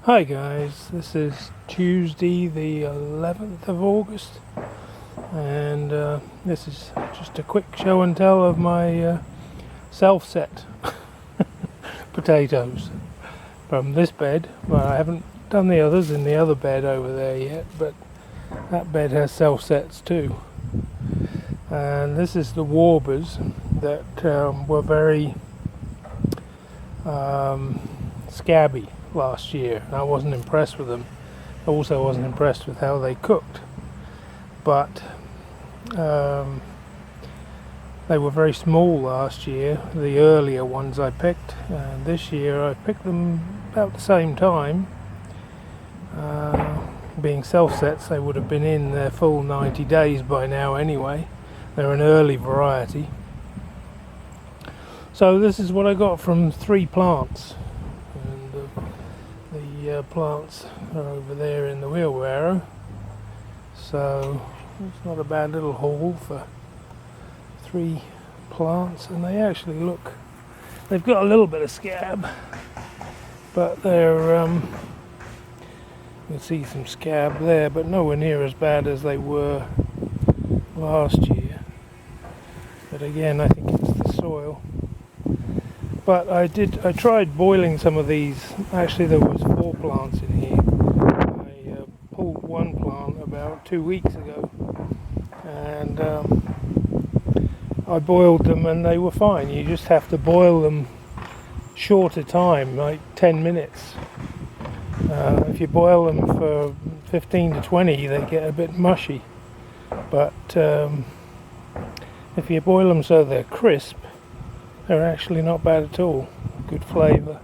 Hi guys, this is Tuesday the 11th of August and this is just a quick show and tell of my self-set potatoes from this bed. Well, I haven't done the others in the other bed over there yet, but that bed has self-sets too. And this is the Warbas that were very scabby last year, and I wasn't impressed with them. I also wasn't impressed with how they cooked, but they were very small last year, the earlier ones I picked, and this year I picked them about the same time. Being self-sets, they would have been in their full 90 days by now anyway. They're an early variety. So this is what I got from 3 plants, and the plants are over there in the wheelbarrow, so it's not a bad little haul for 3 plants. And they actually look, they've got a little bit of scab, but they're you can see some scab there, but nowhere near as bad as they were last year. But again, I think it's the soil. But I tried boiling some of these. Actually, there was 4 plants in here. I pulled one plant about 2 weeks ago, and I boiled them and they were fine. You just have to boil them shorter time, like 10 minutes. If you boil them for 15 to 20, they get a bit mushy. But if you boil them so they're crisp, they're actually not bad at all. Good flavour.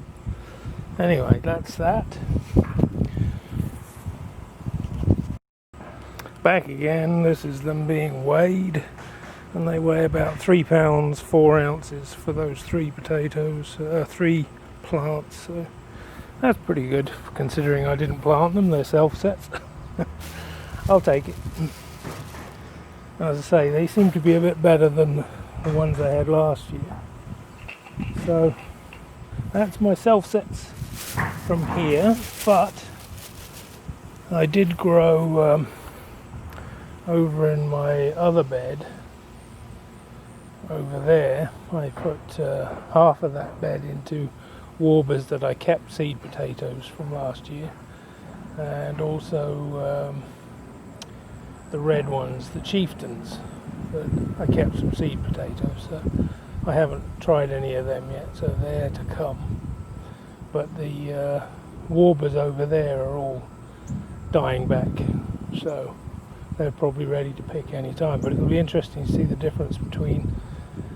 Anyway, that's that. Back again. This is them being weighed, and they weigh about 3 pounds 4 ounces for those 3 potatoes, 3 plants. So that's pretty good considering I didn't plant them. They're self-sets. I'll take it. As I say, they seem to be a bit better than the ones I had last year. So that's my self-sets from here, but I did grow over in my other bed over there. I put half of that bed into Warbas that I kept seed potatoes from last year, and also the red ones, the chieftains, but I kept some seed potatoes, so I haven't tried any of them yet, so they're to come. But the Warbas over there are all dying back, so they're probably ready to pick any time. But it'll be interesting to see the difference between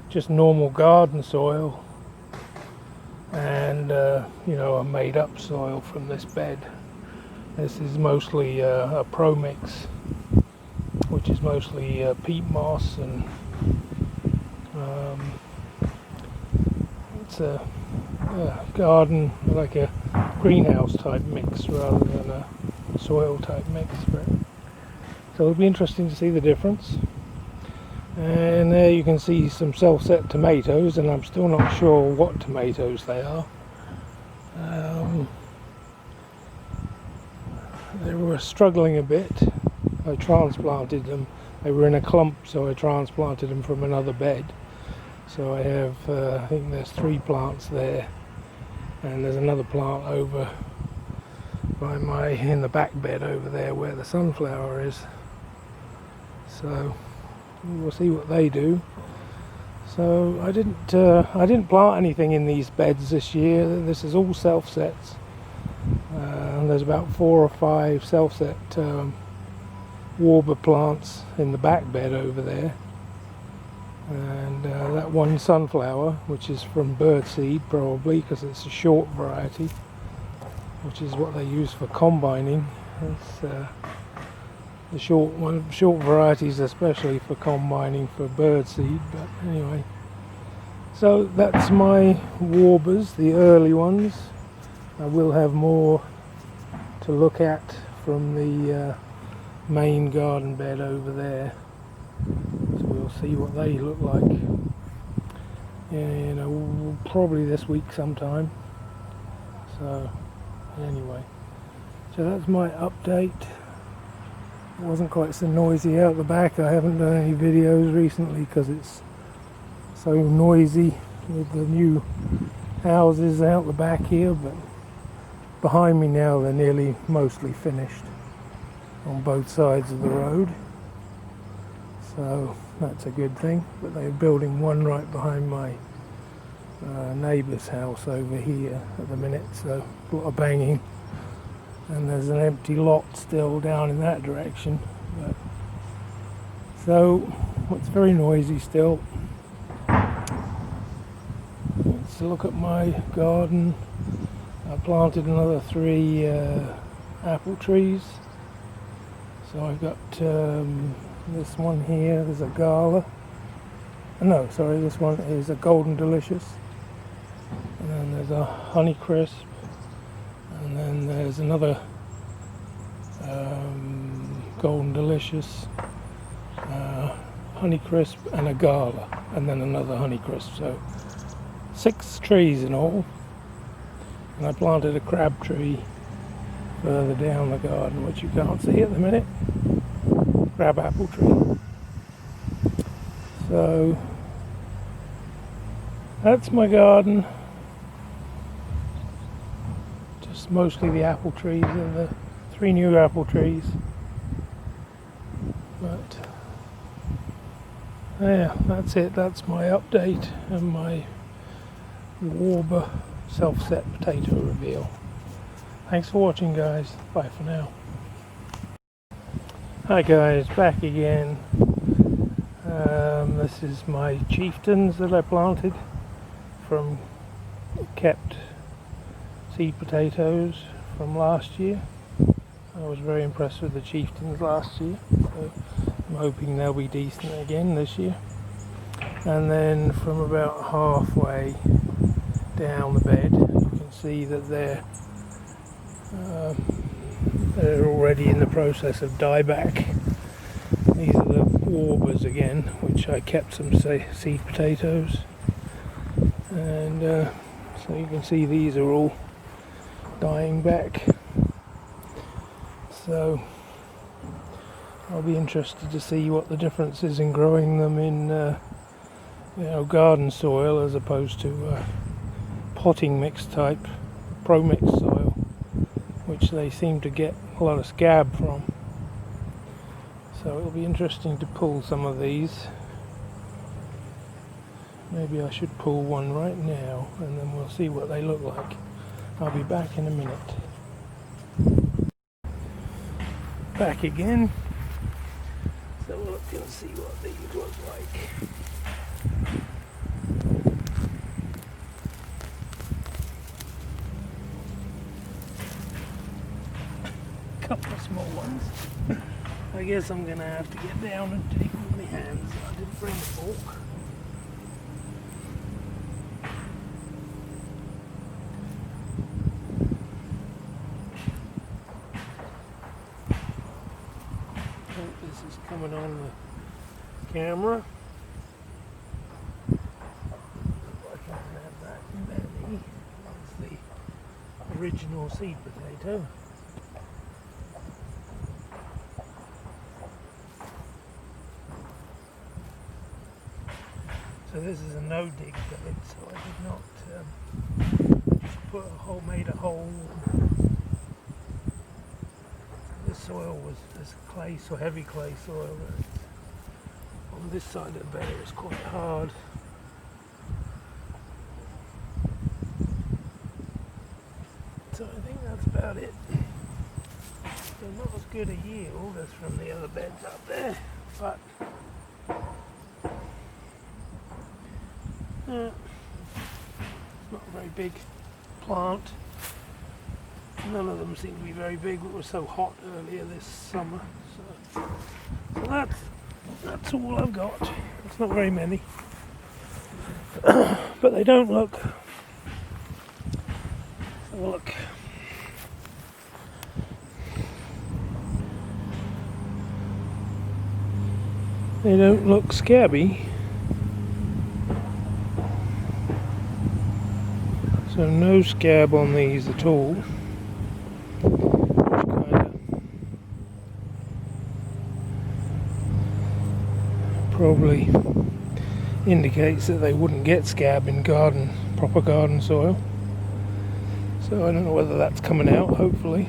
just normal garden soil and a made up soil from this bed. This is mostly a pro mix, which is mostly peat moss, and it's a garden, like a greenhouse type mix rather than a soil type mix. So it'll be interesting to see the difference. And there you can see some self-set tomatoes, and I'm still not sure what tomatoes they are. They were struggling a bit. I transplanted them. They were in a clump, so I transplanted them from another bed. So I have, I think there's 3 plants there, and there's another plant over by in the back bed over there where the sunflower is. So we'll see what they do. So I didn't plant anything in these beds this year. This is all self-sets. There's about 4 or 5 self-set Warba plants in the back bed over there, and that one sunflower, which is from birdseed probably because it's a short variety, which is what they use for combining. It's the short varieties especially for combining for birdseed. But anyway, so that's my Warbas, the early ones. I will have more to look at from the main garden bed over there, so we'll see what they look like. Probably this week sometime. So anyway, So that's my update. It wasn't quite so noisy out the back. I haven't done any videos recently because it's so noisy with the new houses out the back here, but behind me now they're nearly mostly finished on both sides of the road, so that's a good thing. But they're building one right behind my neighbour's house over here at the minute, so a lot of banging, and there's an empty lot still down in that direction, but so it's very noisy still. Let's look at my garden. I planted another 3 apple trees. So I've got this one here, there's a Gala. No, sorry, this one is a Golden Delicious. And then there's a Honey Crisp. And then there's another Golden Delicious, Honey Crisp, and a Gala. And then another Honey Crisp. So 6 trees in all. And I planted a crab tree further down the garden, which you can't see at the minute. Crab apple tree. So that's my garden. Just mostly the apple trees and the 3 new apple trees. But yeah, that's it. That's my update and my Warba self-set potato reveal. Thanks for watching, guys. Bye for now. Hi guys, back again. This is my chieftains that I planted from kept seed potatoes from last year. I was very impressed with the chieftains last year, so I'm hoping they'll be decent again this year. And then from about halfway down the bed, you can see that they're already in the process of dieback. These are the Warbas again, which I kept some seed potatoes, and so you can see these are all dying back. So I'll be interested to see what the difference is in growing them in garden soil as opposed to potting mix type pro mix soil, which they seem to get a lot of scab from. So it'll be interesting to pull some of these. Maybe I should pull one right now and then we'll see what they look like. I'll be back in a minute. Back again. So we'll look and see what these look like. Couple of small ones. I guess I'm gonna have to get down and dig with my hands. I didn't bring a fork. Hope this is coming on the camera. I can't have that many. That's the original seed potato. So this is a no-dig bed, so I did not made a hole. This soil was this clay, so heavy clay soil. On this side of the bed it was quite hard. So I think that's about it. So not as good a yield as from the other beds up there, but it's not a very big plant. None of them seem to be very big. It was so hot earlier this summer. So that's all I've got. It's not very many. But they don't look. Look. They don't look scabby. So no scab on these at all, which probably indicates that they wouldn't get scab in proper garden soil. So I don't know whether that's coming out, hopefully.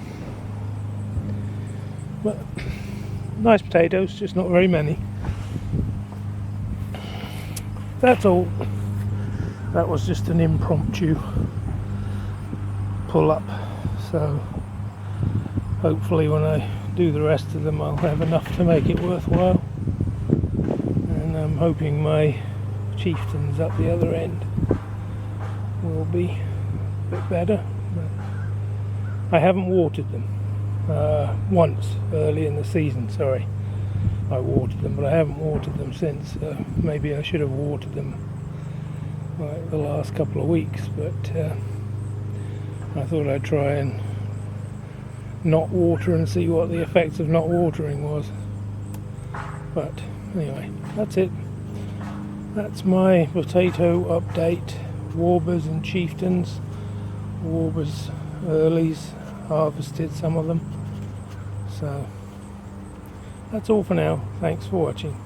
But nice potatoes, just not very many. That's all. That was just an impromptu pull up. So hopefully when I do the rest of them I'll have enough to make it worthwhile. And I'm hoping my chieftains up the other end will be a bit better. But I haven't watered them. Once early in the season, sorry. I watered them, but I haven't watered them since. Maybe I should have watered them like the last couple of weeks, but I thought I'd try and not water and see what the effects of not watering was. But anyway, that's it. That's my potato update. Warbas and chieftains. Warbas earlies, harvested some of them. So that's all for now. Thanks for watching.